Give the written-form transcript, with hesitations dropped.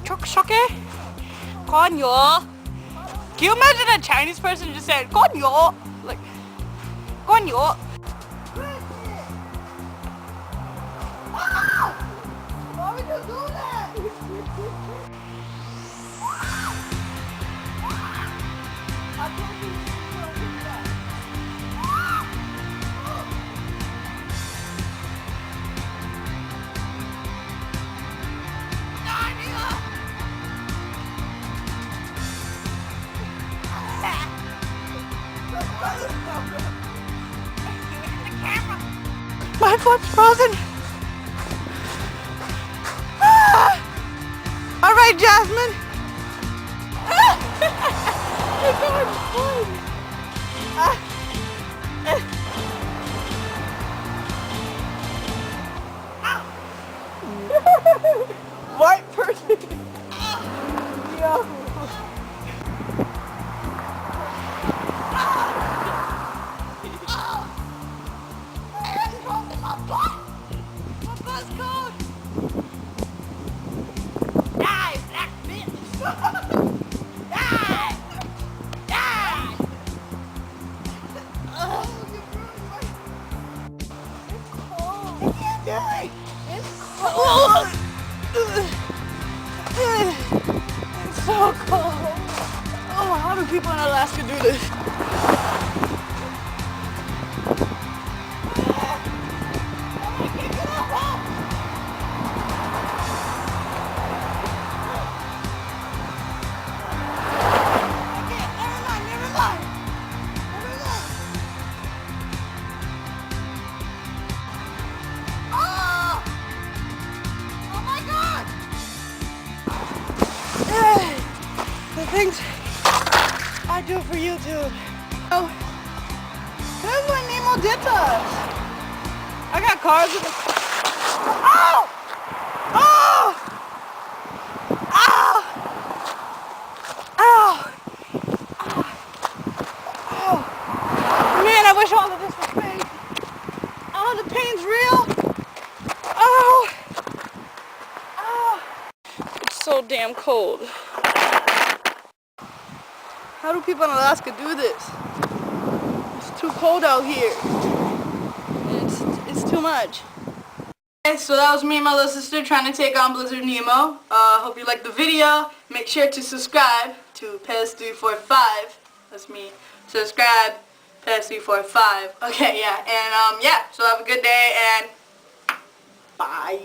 Choke? Konyo. Can you imagine a Chinese person just saying konyo? Like, konyo. Why would you do that? My foot's frozen. All right, Jasmine. You're going fun. White person. Yo. It's cold. It's so cold. Oh, how do people in Alaska do this? The things I do for YouTube. Oh, that's what Nemo did to us. I got cars with the... Oh! Oh! Oh! Oh! Oh! Man, I wish all of this was fake. Oh, the pain's real. Oh! Oh! It's so damn cold. How do people in Alaska do this? It's too cold out here. It's too much. Okay, so that was me and my little sister trying to take on Blizzard Nemo. Hope you liked the video. Make sure to subscribe to Pez345. That's me. Subscribe, Pez345. Okay, yeah. And yeah, so have a good day and bye.